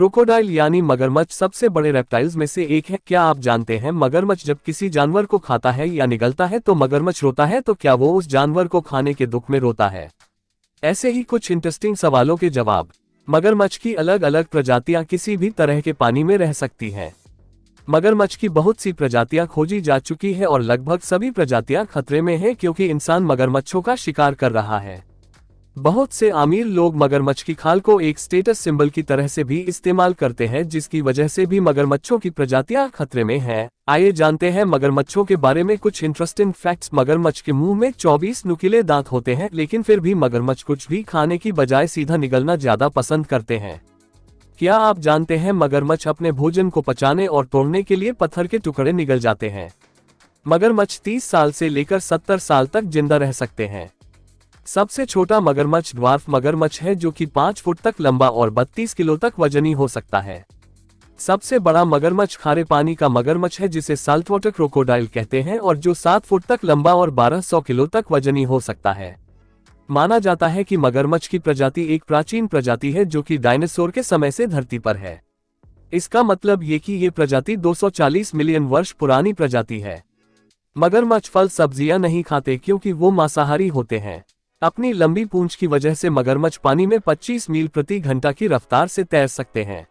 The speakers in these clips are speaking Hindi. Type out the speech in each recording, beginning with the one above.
क्रोकोडाइल यानी मगरमच्छ सबसे बड़े रेप्टाइल्स में से एक है। क्या आप जानते हैं मगरमच्छ जब किसी जानवर को खाता है या निगलता है तो मगरमच्छ रोता है, तो क्या वो उस जानवर को खाने के दुख में रोता है? ऐसे ही कुछ इंटरेस्टिंग सवालों के जवाब। मगरमच्छ की अलग अलग प्रजातियां किसी भी तरह के पानी में रह सकती हैं। मगरमच्छ की बहुत सी प्रजातियां खोजी जा चुकी है और लगभग सभी प्रजातियां खतरे में हैं क्योंकि इंसान मगरमच्छों का शिकार कर रहा है। बहुत से अमीर लोग मगरमच्छ की खाल को एक स्टेटस सिंबल की तरह से भी इस्तेमाल करते हैं, जिसकी वजह से भी मगरमच्छों की प्रजातियां खतरे में हैं। आइए जानते हैं मगरमच्छों के बारे में कुछ इंटरेस्टिंग फैक्ट्स। मगरमच्छ के मुंह में 24 नुकीले दांत होते हैं, लेकिन फिर भी मगरमच्छ कुछ भी खाने की बजाय सीधा निगलना ज्यादा पसंद करते हैं। क्या आप जानते हैं मगरमच्छ अपने भोजन को पचाने और तोड़ने के लिए पत्थर के टुकड़े निगल जाते हैं। मगरमच्छ 30 साल से लेकर 70 साल तक जिंदा रह सकते हैं। सबसे छोटा मगरमच्छ ड्वार्फ मगरमच्छ है, जो कि 5 फुट तक लंबा और 32 किलो तक वजनी हो सकता है। सबसे बड़ा मगरमच्छ खारे पानी का मगरमच्छ है, जिसे साल्ट वाटर क्रोकोडाइल कहते हैं और जो 7 फुट तक लंबा और 1200 किलो तक वजनी हो सकता है। माना जाता है कि मगरमच्छ की प्रजाति एक प्राचीन प्रजाति है जो कि डायनासोर के समय से धरती पर है। इसका मतलब ये कि ये प्रजाति 240 मिलियन वर्ष पुरानी प्रजाति है। मगरमच्छ फल सब्जियां नहीं खाते क्योंकि वो मांसाहारी होते हैं। अपनी लंबी पूंछ की वजह से मगरमच्छ पानी में 25 मील प्रति घंटा की रफ्तार से तैर सकते हैं।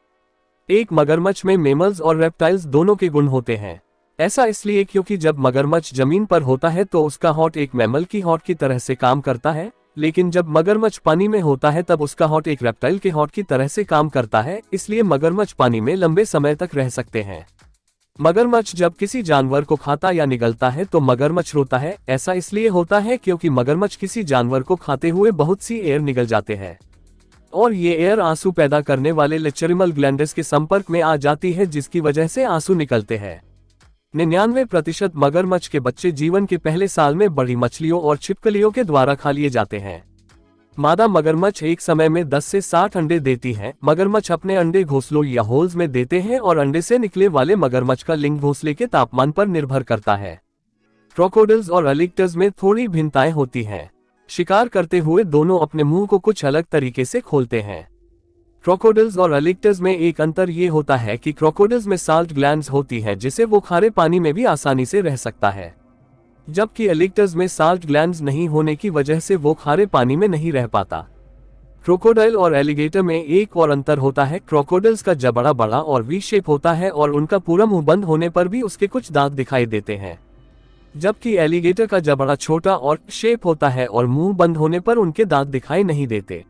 एक मगरमच्छ में मेमल्स और रेप्टाइल्स दोनों के गुण होते हैं। ऐसा इसलिए क्योंकि जब मगरमच्छ जमीन पर होता है तो उसका होंठ एक मैमल की होंठ की तरह से काम करता है, लेकिन जब मगरमच्छ पानी में होता है तब उसका होंठ एक रेप्टाइल के होंठ की तरह से काम करता है। इसलिए मगरमच्छ पानी में लंबे समय तक रह सकते हैं। मगरमच्छ जब किसी जानवर को खाता या निगलता है तो मगरमच्छ रोता है। ऐसा इसलिए होता है क्योंकि मगरमच्छ किसी जानवर को खाते हुए बहुत सी एयर निगल जाते हैं और ये एयर आंसू पैदा करने वाले लेक्रिमल ग्लैंड्स के संपर्क में आ जाती है, जिसकी वजह से आंसू निकलते हैं। 99% मगरमच्छ के बच्चे जीवन के पहले साल में बड़ी मछलियों और छिपकलियों के द्वारा खा लिए जाते हैं। मादा मगरमच्छ एक समय में 10 से 60 अंडे देती है। मगरमच्छ अपने अंडे घोंसलों या होल्स में देते हैं और अंडे से निकले वाले मगरमच्छ का लिंग घोंसले के तापमान पर निर्भर करता है। क्रोकोडाइल्स और एलिगेटर्स में थोड़ी भिन्नताएं होती हैं। शिकार करते हुए दोनों अपने मुंह को कुछ अलग तरीके से खोलते हैं। क्रोकोडाइल्स और एलिगेटर्स में एक अंतर ये होता है कि क्रोकोडाइल्स में साल्ट ग्लैंड्स होती हैं, जिससे वो खारे पानी में भी आसानी से रह सकता है, जबकि एलिगेटर्स में साल्ट ग्लैंड्स नहीं होने की वजह से वो खारे पानी में नहीं रह पाता। क्रोकोडाइल और एलिगेटर में एक और अंतर होता है। क्रोकोडाइल्स का जबड़ा बड़ा और वी शेप होता है और उनका पूरा मुंह बंद होने पर भी उसके कुछ दांत दिखाई देते हैं, जबकि एलिगेटर का जबड़ा छोटा और शेप होता है और मुंह बंद होने पर उनके दांत दिखाई नहीं देते।